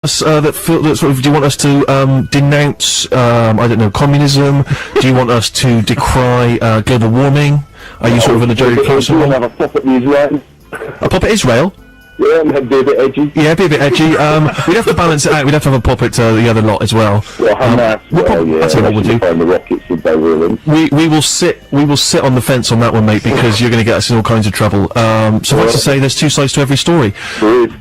that sort of, do you want us to denounce I don't know, communism? Do you want us to decry global warming? Are you sort of in a Jerry Clarkson role? Have a pop at Israel. A pop at Israel? Yeah, and be a bit edgy. Yeah, be a bit edgy. We'd have to balance it out. We'd have to have a pop at the other lot as well. Well, Hamas. That's what we'll do. Find the rockets if they will them. We will sit on the fence on that one, mate, because you're going to get us in all kinds of trouble. So that's to say, there's two sides to every story.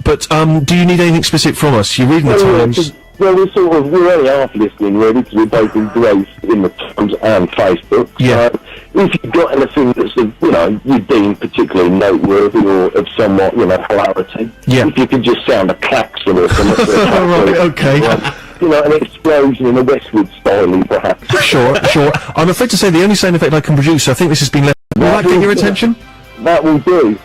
But do you need anything specific from us? You're reading the Times. Well, we're only half listening, really, because we're both engrossed in the Times and Facebook. Yeah. So, if you've got anything that's, you deem particularly noteworthy or of somewhat, hilarity, if you could just sound a klaxon or something. Right, okay. An explosion in a Westwood style, perhaps. Sure. I'm afraid to say the only sound effect I can produce, I think this has been left. Will that get your attention? That will do.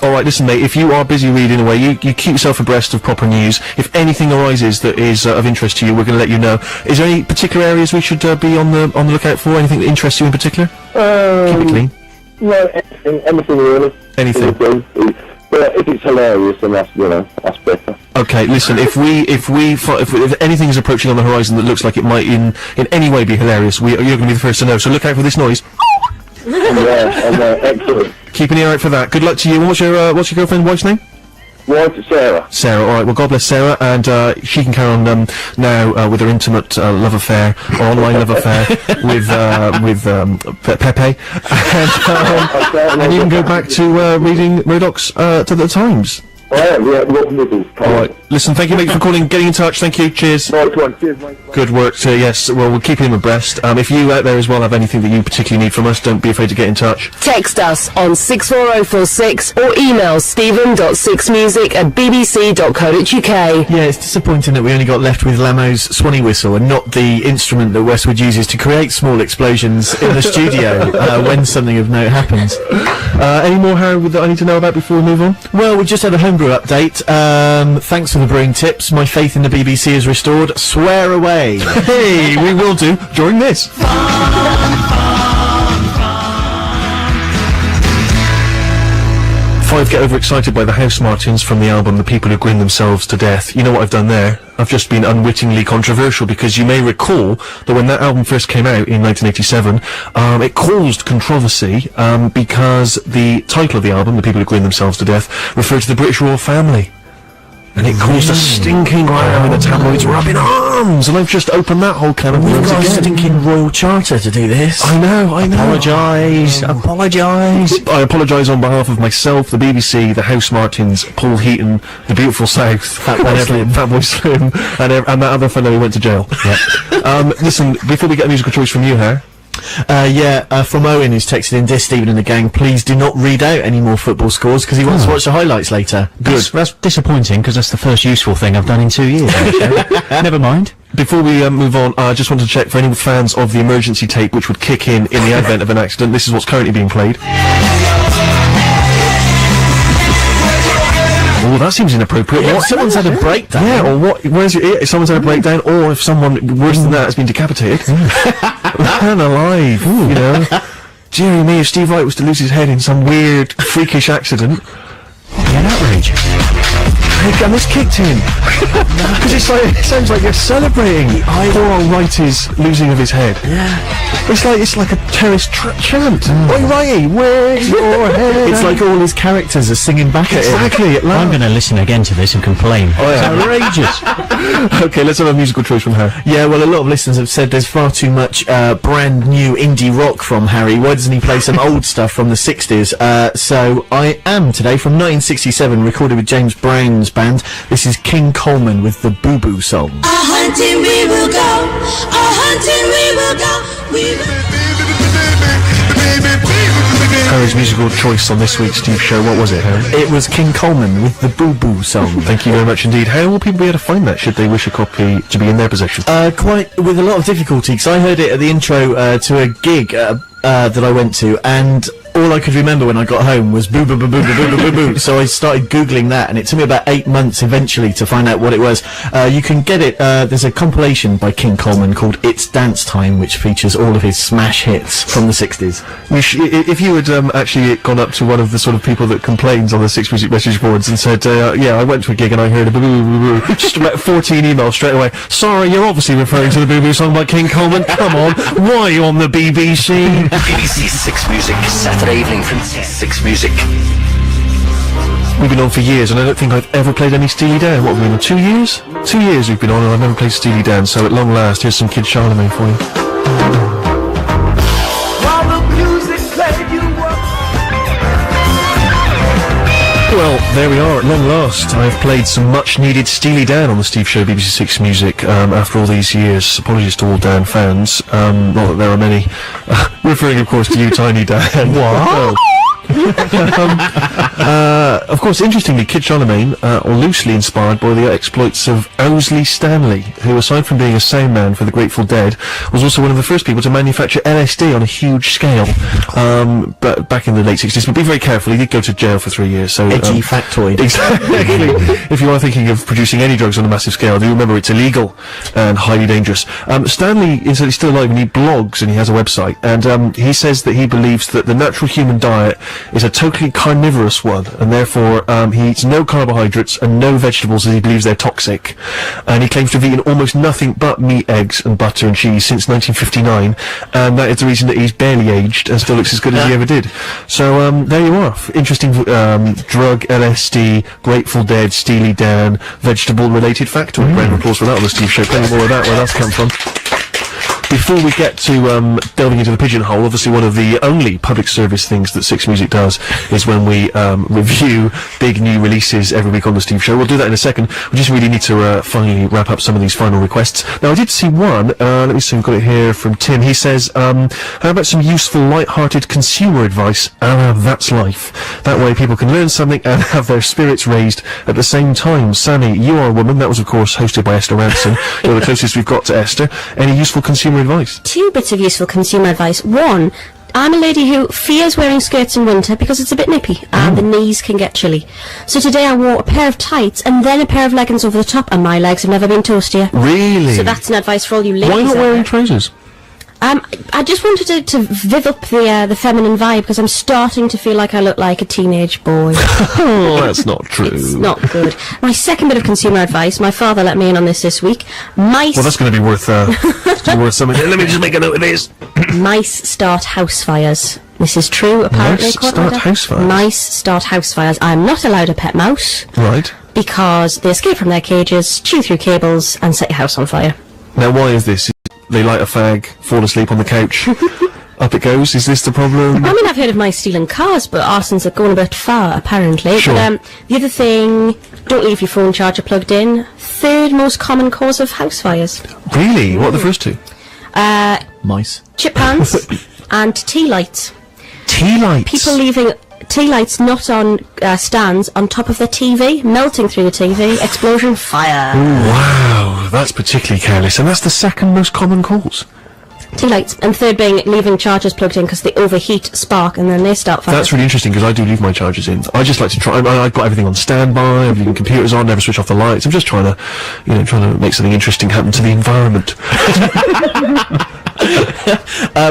Alright, listen mate, if you are busy reading away, you keep yourself abreast of proper news. If anything arises that is of interest to you, we're going to let you know. Is there any particular areas we should be on the lookout for? Anything that interests you in particular? Keep it clean. No, anything really. Anything. But if it's hilarious, then that's better. Okay, listen, if anything is approaching on the horizon that looks like it might in any way be hilarious, you're going to be the first to know, so look out for this noise. Excellent. Keep an ear out for that. Good luck to you. What's your girlfriend's wife's name? Sarah. Sarah, alright, well God bless Sarah, and she can carry on now with her intimate love affair, or online love affair, with Pepe, and you can go back to reading Murdoch's to the Times. Alright, listen, thank you mate for calling, getting in touch, thank you, cheers. Cheers, mate. Good work, yes, well we'll keep him abreast. If you out there as well have anything that you particularly need from us, don't be afraid to get in touch. Text us on 64046 or email stephen.sixmusic@bbc.co.uk. Yeah, it's disappointing that we only got left with Lamo's Swanee whistle and not the instrument that Westwood uses to create small explosions in the studio when something of note happens. Any more, Harry, that I need to know about before we move on? Well, we just had a homebrew update. Thanks for the brewing tips. My faith in the BBC is restored. Swear away. Hey, we will do during this. Five get overexcited by the Housemartins from the album The People Who Grin Themselves to Death. You know what I've done there? I've just been unwittingly controversial, because you may recall that when that album first came out in 1987, it caused controversy because the title of the album, The People Who Grin Themselves to Death, referred to the British royal family. And it caused a stinking row in the tabloids, rubbing arms, and I've just opened that whole can of worms again. We've got a stinking royal charter to do this. I know. Apologise. I apologise on behalf of myself, the BBC, the Housemartins, Paul Heaton, the Beautiful South, Fatboy Slim, and that other fellow who went to jail. Yeah. Listen, before we get a musical choice from you, Harry. From Owen, who's texted in, "Dear Stephen and the gang, please do not read out any more football scores, because he wants to watch the highlights later." Good. That's disappointing, because that's the first useful thing I've done in 2 years, actually. Never mind. Before we move on, I just wanted to check for any fans of the emergency tape, which would kick in the event of an accident. This is what's currently being played. Oh, that seems inappropriate. Yeah, someone's had a breakdown. Yeah, or what? Where's your ear? If someone's had a breakdown, or if someone worse than that has been decapitated. Man alive, Dear me, if Steve Wright was to lose his head in some weird, freakish accident. An outrage. And this kicked in. Because it sounds like you're celebrating poor old Wrighty's losing of his head. Yeah. It's like a terrorist chant. Oi, Righty, where's your head? It's like all his characters are singing back at him. Exactly. I'm going to listen again to this and complain. Oh, yeah. It's outrageous. Okay, let's have a musical choice from her. Yeah, well, a lot of listeners have said there's far too much brand new indie rock from Harry. Why doesn't he play some old stuff from the 60s? So I am today from 1967, recorded with James Brown's band. This is King Coleman with the Boo Boo Song. A-hunting we will go, a-hunting we will go, we will... Harry's musical choice on this week's Steve Show, what was it, Harry? It was King Coleman with the Boo Boo Song. Thank you very much indeed. How will people be able to find that, should they wish a copy to be in their possession? Quite with a lot of difficulty, because I heard it at the intro to a gig that I went to, and all I could remember when I got home was boo boo boo boo boo boo boo boo boo. So I started Googling that, and it took me about 8 months eventually to find out what it was. You can get it, there's a compilation by King Coleman called It's Dance Time, which features all of his smash hits from the 60s. If you had actually gone up to one of the sort of people that complains on the Six Music message boards and said, yeah, I went to a gig and I heard a boo boo boo boo, just about 14 emails straight away. Sorry, you're obviously referring to the boo boo song by King Coleman. Come on, why are you on the BBC? BBC Six Music, Saturday evening from Six Music. We've been on for years, and I don't think I've ever played any Steely Dan. What have we been on, 2 years? 2 years we've been on, and I've never played Steely Dan, so at long last, here's some Kid Charlemagne for you. Well, there we are, at long last. I've played some much-needed Steely Dan on the Steve Show, BBC Six Music, after all these years. Apologies to all Dan fans. Not that there are many. Referring, of course, to you, Tiny Dan. What? Of course, interestingly, Kid Charlemagne, loosely inspired by the exploits of Owsley Stanley, who, aside from being a sound man for the Grateful Dead, was also one of the first people to manufacture LSD on a huge scale, but back in the late 60s. But be very careful, he did go to jail for 3 years, so... Edgy factoid. Exactly. If you are thinking of producing any drugs on a massive scale, do remember it's illegal and highly dangerous. Stanley is still alive, and he blogs, and he has a website, and he says that he believes that the natural human diet is a totally carnivorous one, and therefore he eats no carbohydrates and no vegetables, as he believes they're toxic. And he claims to have eaten almost nothing but meat, eggs and butter and cheese since 1959, and that is the reason that he's barely aged and still looks as good as he ever did. So there you are. Interesting drug, LSD, Grateful Dead, Steely Dan, vegetable-related factoid. Round of applause for that on the Steve Show. Plenty more of that, where that's come from. Before we get to delving into the pigeonhole, obviously one of the only public service things that Six Music does is when we review big new releases every week on the Steve Show. We'll do that in a second. We just really need to finally wrap up some of these final requests. Now, I did see one, let me see, we've got it here from Tim. He says, how about some useful, light-hearted consumer advice? That's life. That way people can learn something and have their spirits raised at the same time. Sammy, You Are a Woman, that was, of course, hosted by Esther Ranson. You're the closest we've got to Esther. Any useful consumer advice? 2 bits of useful consumer advice. 1, I'm a lady who fears wearing skirts in winter because it's a bit nippy and the knees can get chilly. So today I wore a pair of tights and then a pair of leggings over the top, and my legs have never been toastier. Really? So that's an advice for all you ladies. Why not out wearing there. trousers? I just wanted to viv up the feminine vibe, because I'm starting to feel like I look like a teenage boy. Oh, that's not true. It's not good. My second bit of consumer advice, my father let me in on this week. Mice... Well, that's going to be worth something. Let me just make a note of this. Mice start house fires. This is true, apparently. Mice start house fires? Mice start house fires. I'm not allowed a pet mouse. Right. Because they escape from their cages, chew through cables, and set your house on fire. Now, why is this? They light a fag, fall asleep on the couch, up it goes. Is this the problem? I mean, I've heard of mice stealing cars, but arsons are going a bit far, apparently. Sure. But, the other thing, don't leave your phone charger plugged in. 3rd most common cause of house fires. Really? What are the first 2? Mice. Chip pans and tea lights. Tea lights? People leaving tea lights not on stands on top of their TV, melting through the TV, explosion, fire. Ooh, wow, that's particularly careless, and that's the 2nd most common cause. Tea lights, and 3rd being leaving chargers plugged in because they overheat, spark, and then they start fires. That's really interesting, because I do leave my chargers in. I just like to try. I've got everything on standby. I've leaving computers on. Never switch off the lights. I'm just trying to make something interesting happen to the environment.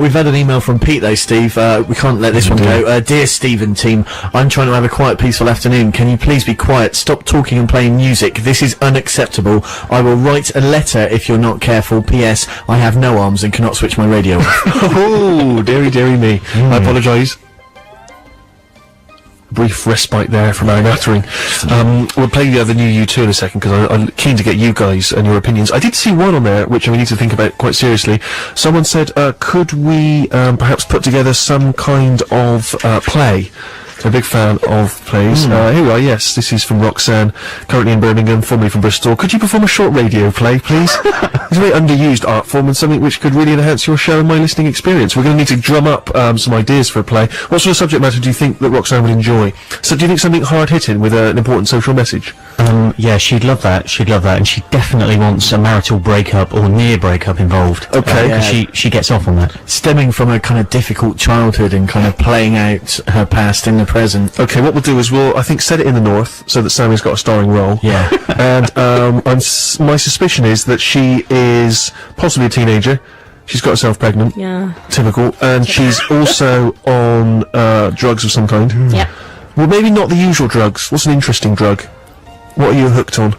We've had an email from Pete though, Steve. We can't let this one go. Dear Stephen team, I'm trying to have a quiet, peaceful afternoon. Can you please be quiet? Stop talking and playing music. This is unacceptable. I will write a letter if you're not careful. P.S. I have no arms and cannot switch my radio off. Oh, dearie me. I apologise. Brief respite there from our nattering. We'll play the new U2 in a second, because I'm keen to get you guys and your opinions. I did see one on there which we need to think about quite seriously. Someone said, could we perhaps put together some kind of play A big fan of plays. Here we are, yes, this is from Roxanne, currently in Birmingham, formerly from Bristol. Could you perform a short radio play, please? It's a very underused art form and something which could really enhance your show and my listening experience. We're going to need to drum up some ideas for a play. What sort of subject matter do you think that Roxanne would enjoy? So do you think something hard-hitting with an important social message? Yeah, she'd love that. She'd love that, and she definitely wants a marital breakup or near breakup involved. Okay. Because she gets off on that. Stemming from a kind of difficult childhood and kind of playing out her past in the present. Okay, what we'll do is we'll, I think, set it in the north so that Sammy's got a starring role. Yeah. And my suspicion is that she is possibly a teenager. She's got herself pregnant. Yeah. Typical. And she's also on drugs of some kind. Yeah. Well, maybe not the usual drugs. What's an interesting drug? What are you hooked on?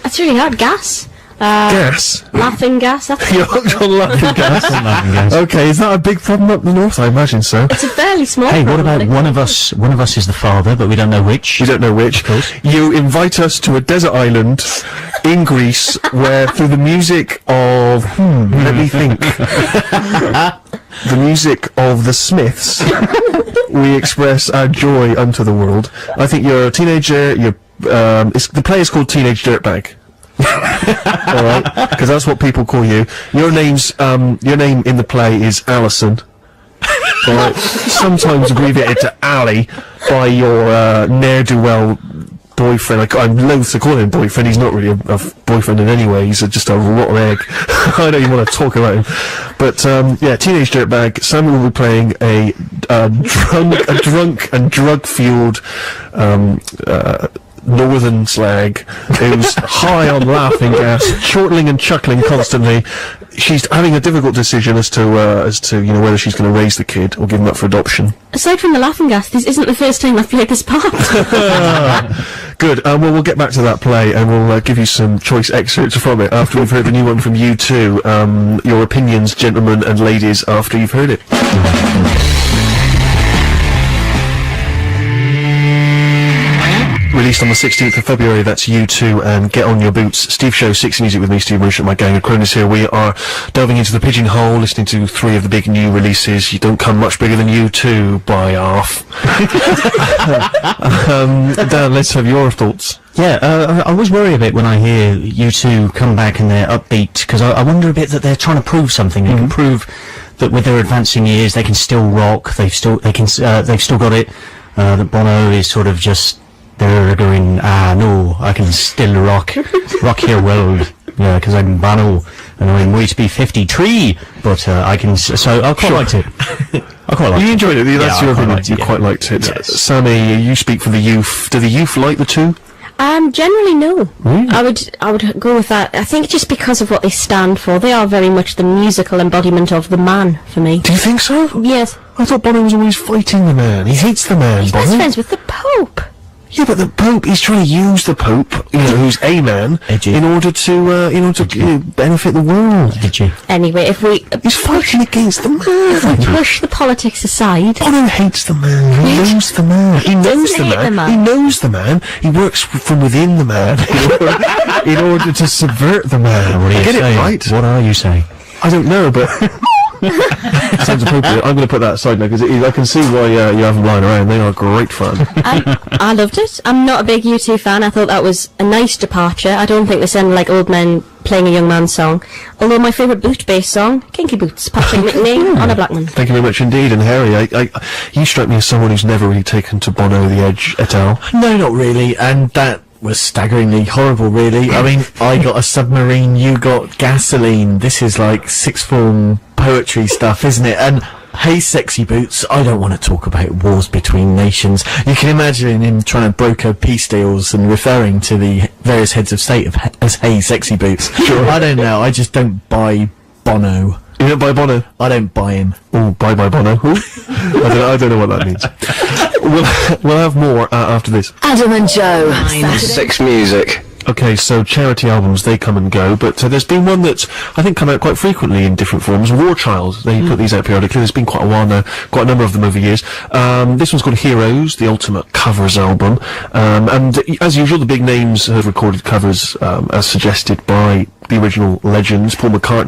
That's really hard. Gas. Gas? Laughing gas. That's You're hooked on laughing gas? Okay, is that a big problem up the north? I imagine so. It's a fairly small Hey, what problem, about I one of us? One of us is the father, but we don't know which. You don't know which. Of course. You invite us to a desert island in Greece where through the music of, let me think, the music of the Smiths, we express our joy unto the world. I think you're a teenager, the play is called Teenage Dirtbag. Alright? Because that's what people call you. Your name in the play is Alison. Alright? Sometimes abbreviated to Ali by your ne'er-do-well boyfriend. I'm loath to call him boyfriend. He's not really a boyfriend in any way. He's just a rotten egg. I don't even want to talk about him. But yeah, Teenage Dirtbag. Sammy will be playing a drunk and drug-fueled northern slag who's high on laughing gas, chortling and chuckling constantly. She's having a difficult decision as to whether she's going to raise the kid or give him up for adoption. Aside from the laughing gas, this isn't the first time I've played this part. Good. Well, we'll get back to that play and we'll give you some choice excerpts from it after we've heard the new one from U2. Your opinions, gentlemen and ladies, after you've heard it. Released on the 16th of February, that's U2 and Get On Your Boots. Steve Show, 6 Music with me, Steve Bruce, and my gang of cronies here. We are delving into the pigeonhole, listening to 3 of the big new releases. You don't come much bigger than U2 by half. Dan, let's have your thoughts. Yeah, I always worry a bit when I hear U2 come back and they're upbeat, because I wonder a bit that they're trying to prove something. They can prove that with their advancing years they can still rock. They've still got it. That Bono is sort of just they're going, no, I can still rock your world. Yeah, because I'm Bono and I'm way to be 53, but I can. So I quite liked it. I quite liked it. You enjoyed it. That's your opinion. You yeah. quite liked it. Yes. Sammy, you speak for the youth. Do the youth like the two? Generally no. I would go with that. I think just because of what they stand for, they are very much the musical embodiment of the man for me. Do you think so? Yes. I thought Bono was always fighting the man. He hates the man, He's Bono. best friends with the Pope. Yeah, but the Pope, he's trying to use the Pope, who's a man, Edgy. in order to benefit the world. Edgy. Anyway, if we He's fighting against the man. push the politics aside, Bono hates the man. He knows the man. He knows doesn't the hate the man. man. He knows the man. He works from within the man in order to subvert the man. What are you Get saying? it right? What are you saying? I don't know, but sounds appropriate. I'm going to put that aside now because I can see why you have them lying around. They are great fun. I loved it. I'm not a big U2 fan. I thought that was a nice departure. I don't think they sounded like old men playing a young man's song. Although my favourite boot-based song, Kinky Boots, Patrick McNee, Honor Blackman. Thank you very much indeed. And Harry, you strike me as someone who's never really taken to Bono the Edge et al. No, not really, and that was staggeringly horrible, really. I mean, I got a submarine, you got gasoline. This is like sixth form poetry stuff, isn't it? And Hey Sexy Boots, I don't want to talk about wars between nations. You can imagine him trying to broker peace deals and referring to the various heads of state as Hey Sexy Boots. Sure. I don't know, I just don't buy Bono. You don't buy Bono? I don't buy him. Oh, buy Bono. I don't know what that means. We'll have more after this. Adam and Joe. 6 Music. Okay, so charity albums, they come and go, but there's been one that's, I think, come out quite frequently in different forms. War Child, they put these out periodically. There's been quite a while now, quite a number of them over years. This one's called Heroes, the ultimate covers album. And as usual, the big names have recorded covers, as suggested by the original legends, Paul McCartney.